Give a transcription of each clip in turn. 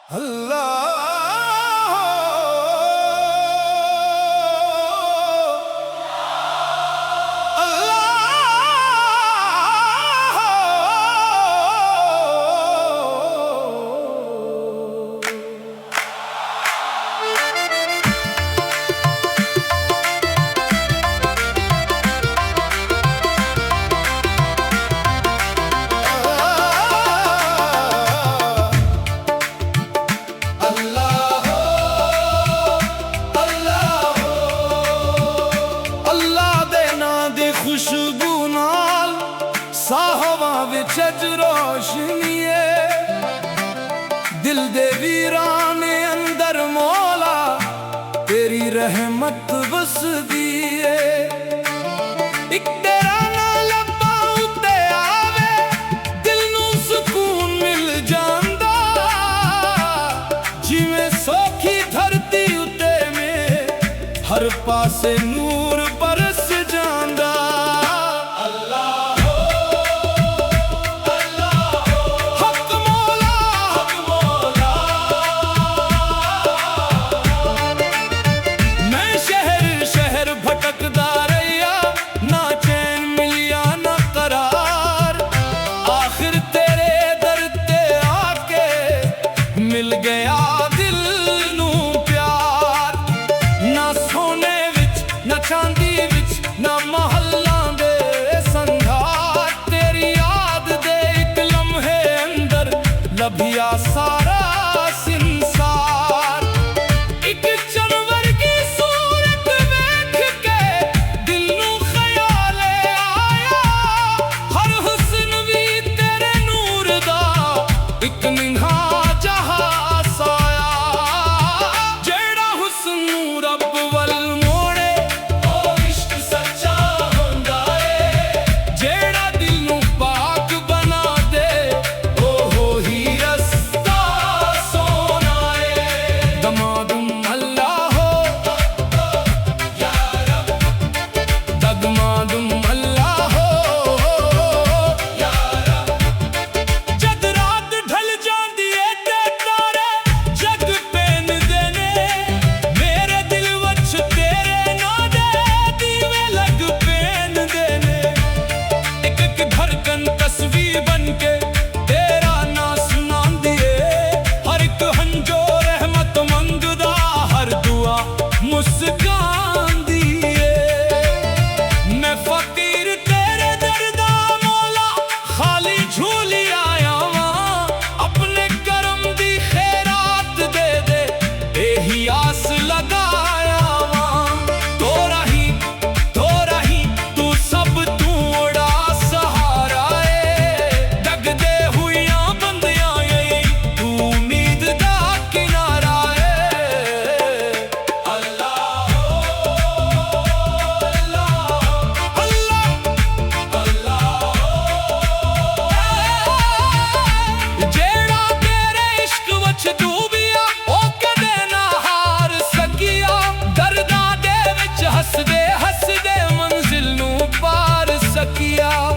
अल्लाह खुशबू नाल साहवा विच रोशनीए दिल दे वीराने अंदर मौला तेरी रहमत बसदी है। इक तेरा ना लब्बा उत्ते आवे दिल नू सुकून मिल जांदा जिवें सोखी धरती उत्ते में हर पासे नूर बरस जांदा। मिल गया दिल नू प्यार ना सोने विच ना चांदी विच ना महल्लां दे संघार तेरी याद दे इक लम्हे अंदर लभिया सारा संसार। इक जानवर की सूरत वेख के दिल नू ख्याल आया हर हुस्न भी तेरे नूर दा इक निगाह मुस्कान दिए मैं फकीर तेरे दरदा मौला खाली झूली आया वहां अपने करम दी खैरात दे दे एही आस लगाया वहां तोरा ही तू सब तू उड़ा सहारा है दग दे हुइयां बंदियां यही तू उम्मीद दा किनारा है।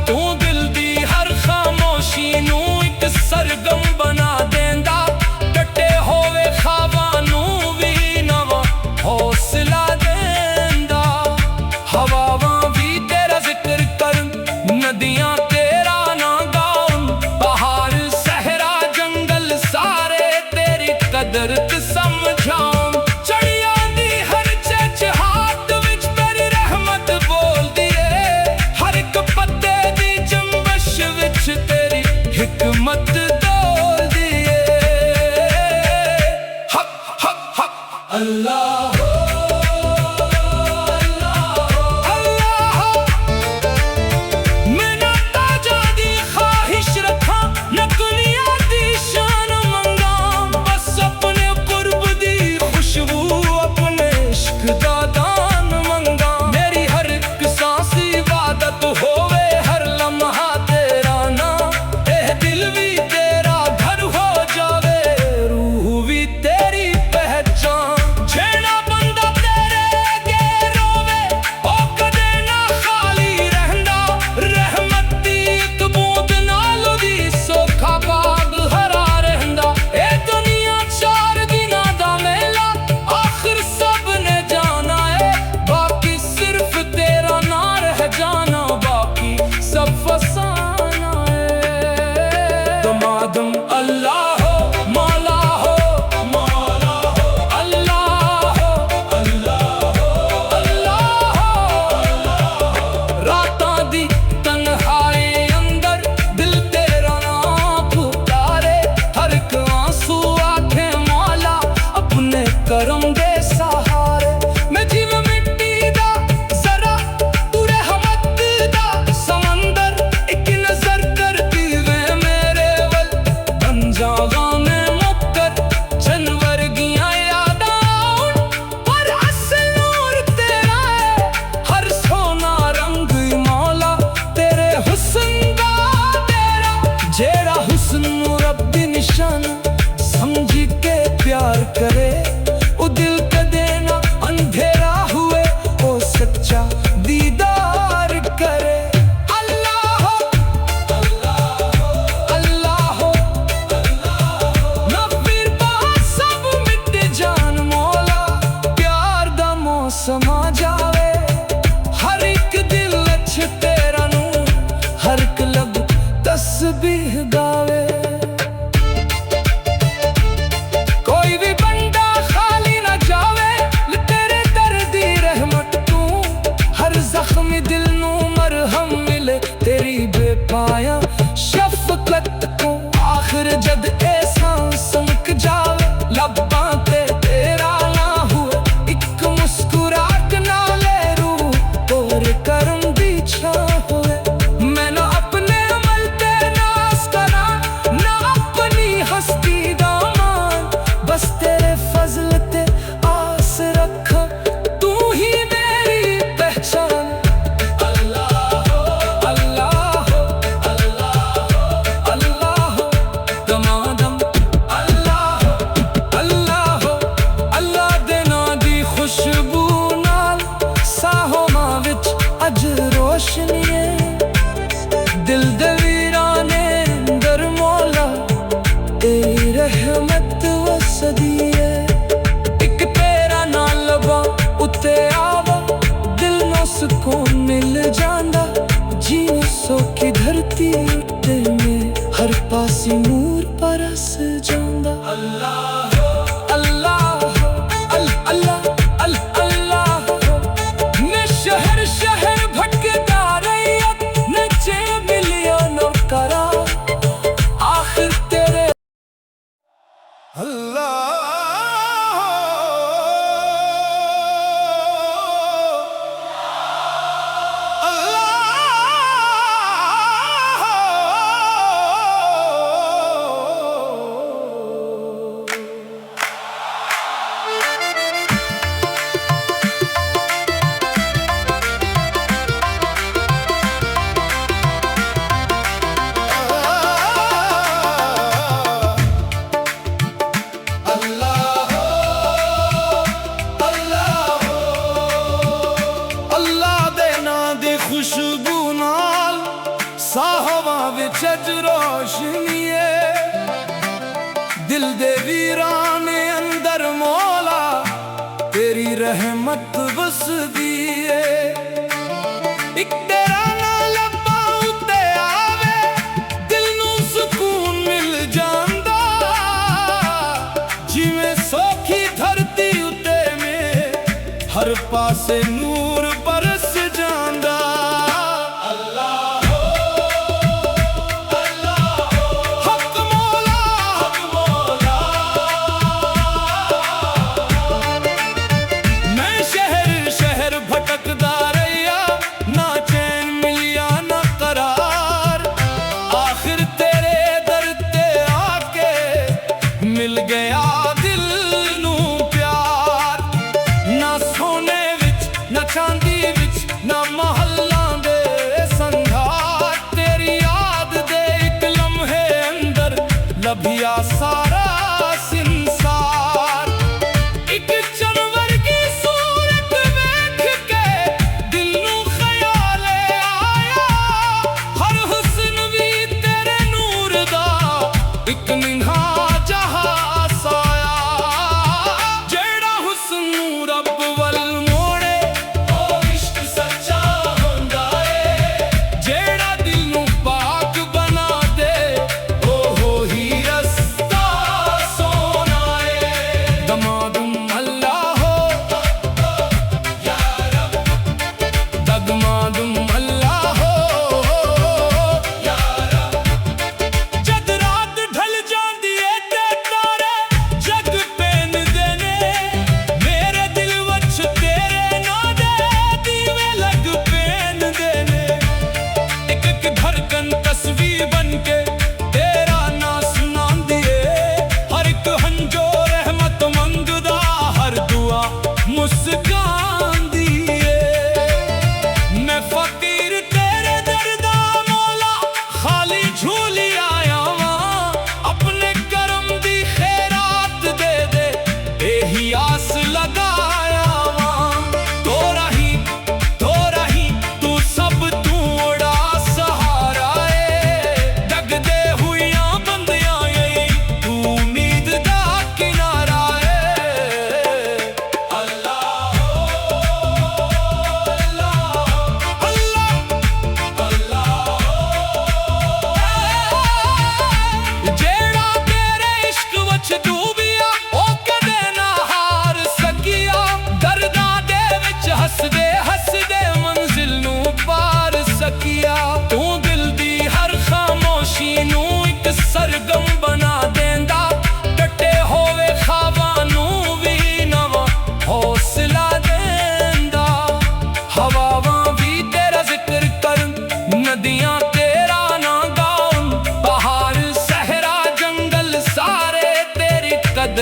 तू दिल दी हर खामोशी नू इक सरगम बना देंदा डटे होवे ख्वाबां नू भी नवां हौसला देंदा हवावां भी तेरा जिक्र करन नदियां तेरा ना गाउन पहाड़ सहरा जंगल सारे तेरी कदर समझाउन चढ़ियां दी हर चहचहाट विच तेरी रहमत बोलदी है हर एक पत्ते दी जंबश विच तेरी हिकमत डोल दिए। हक हक हक अल्लाह तेरी पहचान छेड़ा प्यार करे ओ दिल कदे ना अंधेरा हुए, ओ सच्चा दीदार करे। अल्लाह हो अल्लाह हो ना फिर बात सब मिट जान मौला, प्यार दा मौसम आ जावे हर एक दिल अच तेरा नू, हर कलब तस्बीह गावे। कोई भी बंदा खाली ना जावे तेरे दर्दी रहमत तू, हर जख्मी दिल नू मरहम मिले तेरी बेपाया शफकत को। आखिर जद ऐसा संक जावे लब्बां ते तेरा ना हुए, एक मुस्कुराहट ना ले रूह और करम दी छा हुए। मैं ना अपने अमल ते नास करा ना अपनी हस्ती दा मान, बस तेरे फजल ते आस रखा तू ही मेरी पहचान। अल्लाह हो अल्लाह हो अल्लाह हो अल्लाह हो दमादम, अल्लाह हो अल्लाह हो अल्लाह दे नां दी खुशबू नाल साहों विच अज रोशनी है, दिल दे वीराने अंदर मौला तेरी रहमत वसदी है। एक तेरा ना लबा उते आवा दिल नो सुकून मिल जांदा, जीव सोखी धरती उत्ते में हर पासी नूर परस जांदा। अल्लाह हो अल्लाह हो अल्लाह अल्लाह हो मैं शहर शहर भटकदा रहिया नचे मिलियनों करा, आखिर तेरे अल्लाह खुशबू नाल साहवा विच अज रोशनी है, दिल दे वीराने अंदर मौला तेरी रहमत वसदी है। एक तेरा ना लब्बा उते आवे दिल नू सुकून मिल जांदा, जिवें सोखी धरती उते में हर पासे नूर बरस जांदा। मिल गया दिल नू प्यार, ना सोने विच ना चांदी विच ना महल्लां दे संघार, तेरी याद दे इक लम्हे अंदर लभिया सारा संसार। एक जानवर की सूरत वेख के दिल नू ख्याल आया, हर हुस्न भी तेरे नूर दा एक निगाह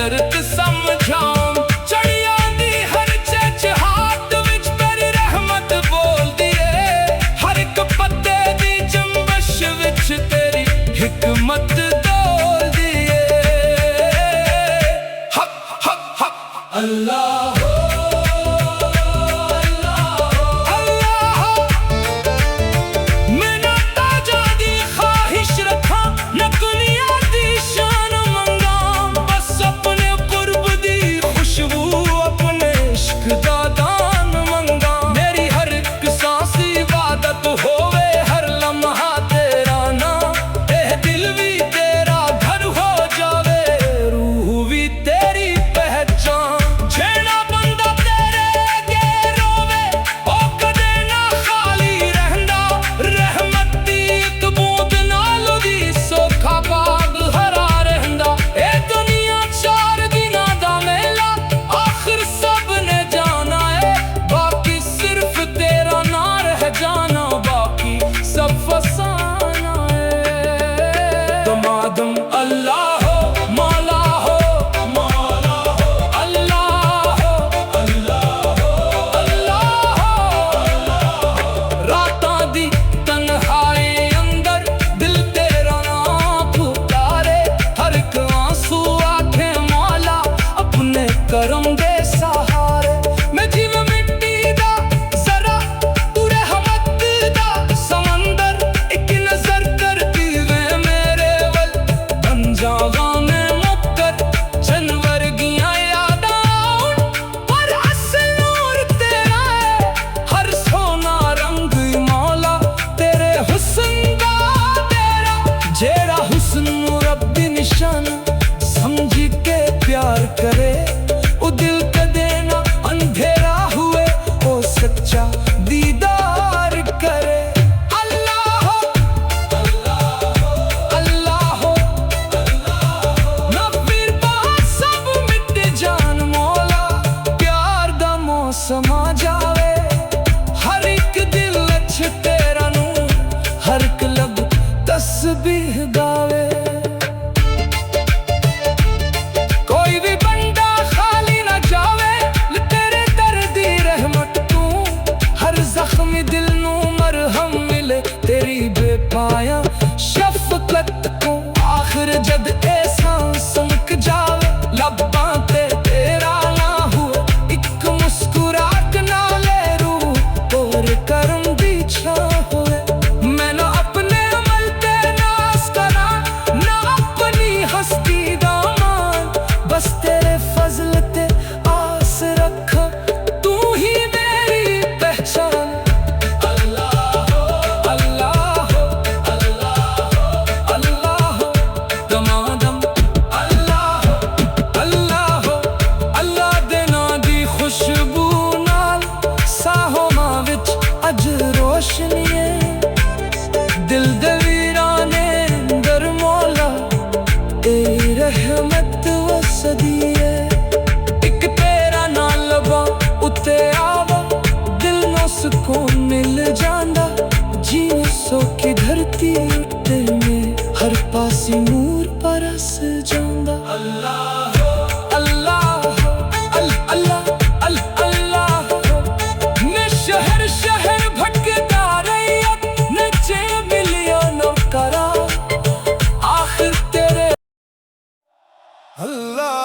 कुदरत समझाऊं। चढ़िया दी हर चहचहाट विच तेरी रहमत बोल दिए, हर एक पत्ते दी जंबश विच तेरी हिकमत बोल दिए। हक हक हक अल्लाह करम दे सहारे मैं जीव मिट्टी दा जरा तू रहमत दा समंदर एक नजर करती वे मेरे वल बन जावा मैं मुक्कर जानवर गिया यादा पर असल नूर तेरा है हर सोना रंग मौला तेरे हुस्न दा तेरा जेड़ा हुस्न रब्बी निशान समझ के प्यार करे दिल कदे ना अंधेरा हुए ओ सच्चा दीदार करे। अल्लाह हो अल्लाह हो अल्लाह हो ना फिर बात सब मिट जान मौला प्यार दा मौसम आ जावे हर एक दिल अच तेरा नू हर एक लब तस्बीह गावे। दिल नू मरहम मिले तेरी बेपाया शफकत को आखिर जद एहसास मुक जावे लब्बां ते तेरा ना हुए एक मुस्कुराहट नाले रूह और करम दी छां होए। मैं ना अपने अमल ते नास करा ना अपनी हस्ती दा मान बस तेरे फजल ते आस रखा तू ही मेरी पहचान। दिल दे वीराने अंदर मौला तेरी रहमत वसदी है एक तेरा ना लबा उत्ते आवा दिल नू सुकून मिल जांदा जीव सोखी धरती उत्ते में हर पासी नूर परस जांदा। अल्लाह हो अल्लाह हो अल्लाह अल्लाह हो मैं शहर शहर भटकता आखिर तेरे अल्लाह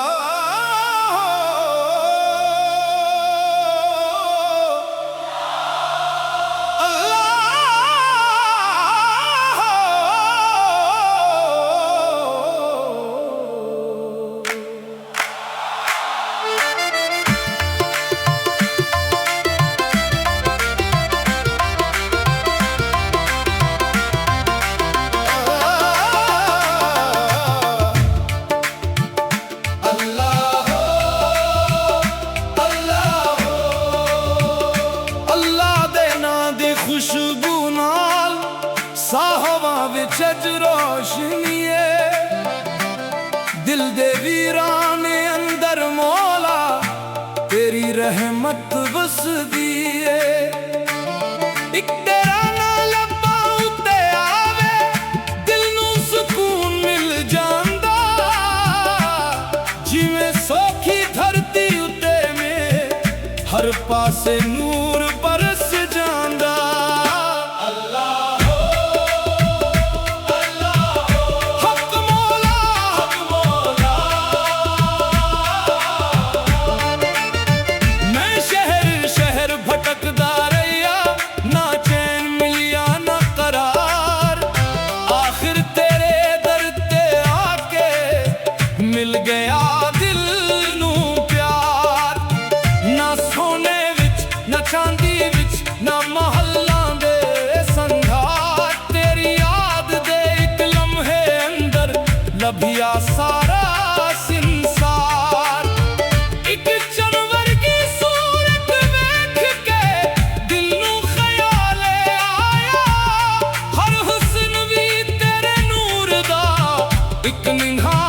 खुशबू नाल साहवा विच अज रोशनीए दिल दे वीराने अंदर मौला तेरी रहमत वसदी है एक तेरा ना लब्बा उत्ते आवे दिल नू सुकून मिल जांदा जिवें हर पासे नूर बरस जांदा। मिल गया दिल नू प्यार, ना सोने विच ना चांदी विच ना महल्लां दे संघार। तेरी याद दे इक लम्हे अंदर लभिया सारा संसार। इक जानवर की सूरत वेख के दिल नू ख्याल आया, हर हुस्न भी तेरे नूर दा इक निगाह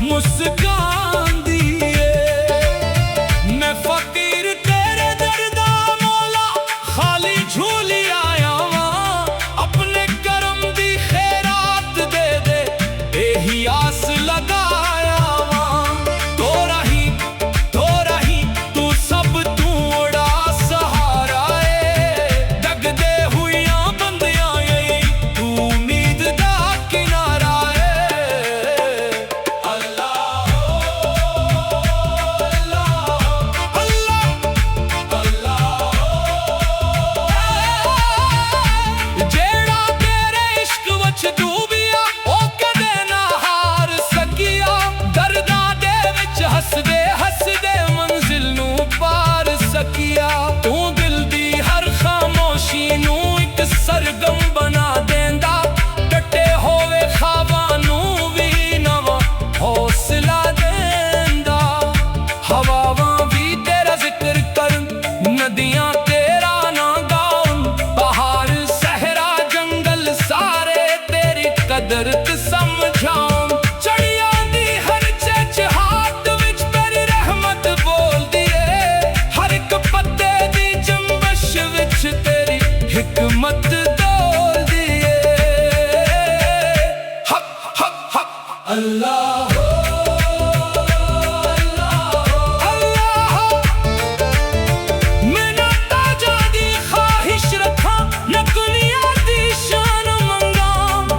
मुस्कान दिए। मैं फकीर तेरे दरदा मौला खाली झूली आया वां, अपने करम दी खैरात दे दे एही आस लगाया वां। तोरा ही तू सब तू ओड़ा सहारा है, दगदे हुइयां बंदियां यही तू उम्मीद दा किनारा है। हसदे मंजिल नू पार सकिया, तू दिल दी हर खामोशी नू इक सरगम बना देंदा। टटे होवे ख्वाबां नू भी नवा हौसला देंदा। हवावां भी तेरा जिक्र करन, नदियां तेरा ना गाउन, पहाड़ सहरा जंगल सारे तेरी कदर समझाऊं। तेरी हिकमत दौल दिए। हक हक हक अल्लाह अल्लाह, मैं ना ताजा दी ख्वाहिश रखा न दुनिया दी शान मंगा,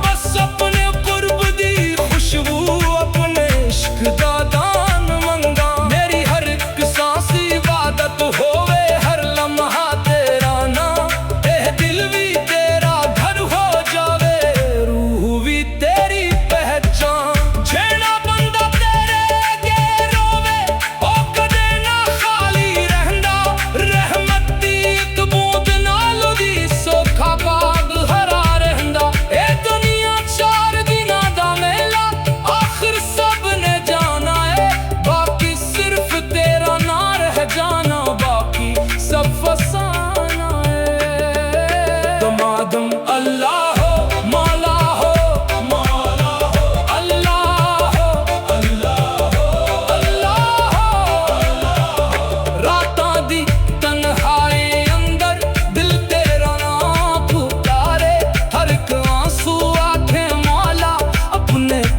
बस अपने कुर्ब दी खुशबू अपने इश्क दा दान मंगा। मेरी हर एक सांस इबादत होवे, हर लम्हा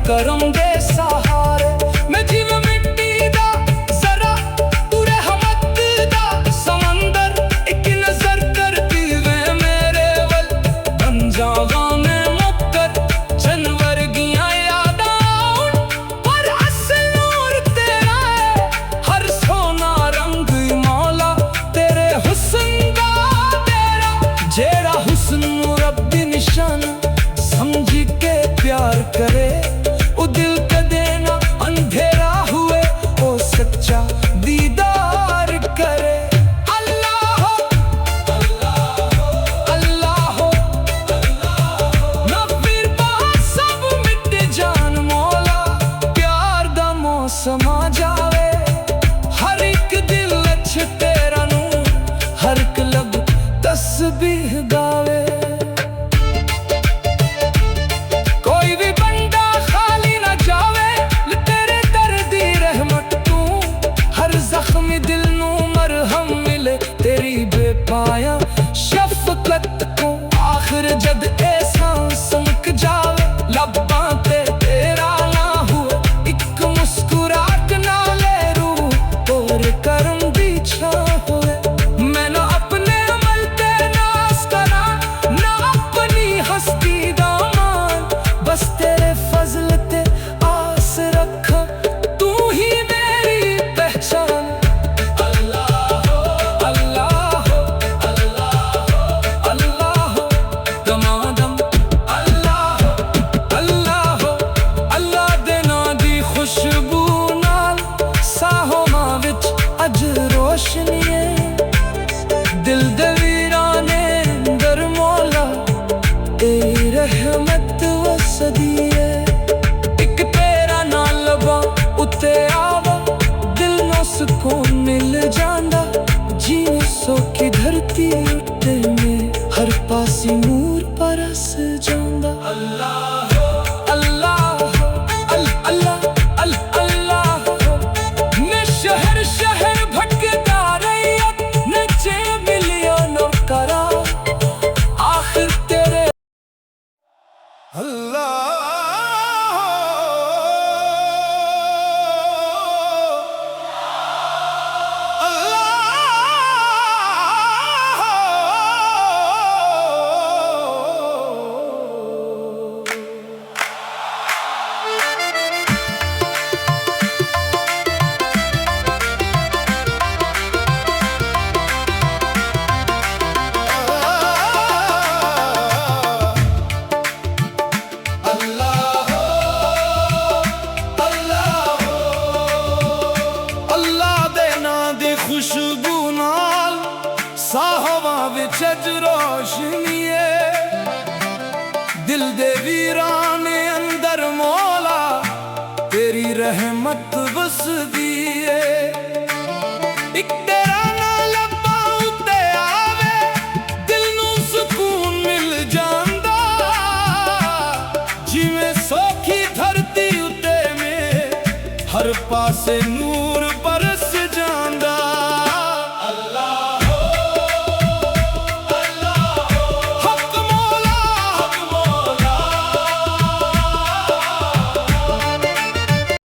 करम दे सहारे। मैं जीव मिट्टी दा जरा तू रहमत दा समंदर, एक नजर करती वे मेरे वल बन जावा मैं मुक्कर। जानवर गियां यादां पर असल नूर तेरा है, हर सोना रंग मौला तेरे हुस्न दा तेरा। जेड़ा हुस्न रब्बी निशान समझ के प्यार करे, दिल कदे ना अंधेरा हुए। ਰਹਿਮਤ ਵਸਦੀ ਏ। ਇੱਕ ਤੇਰਾ ਨਾਂ ਲੱਭਾਂ ਉੱਤੇ ਆਵੇ ਦਿਲ ਨੂੰ ਸਕੂਨ ਮਿਲ ਜਾਂਦਾ, ਜਿਵੇਂ ਸੌਖੀ ਧਰਤੀ ਉੱਤੇ ਮੇ ਹਰ ਪਾਸੇ ਨੂੰ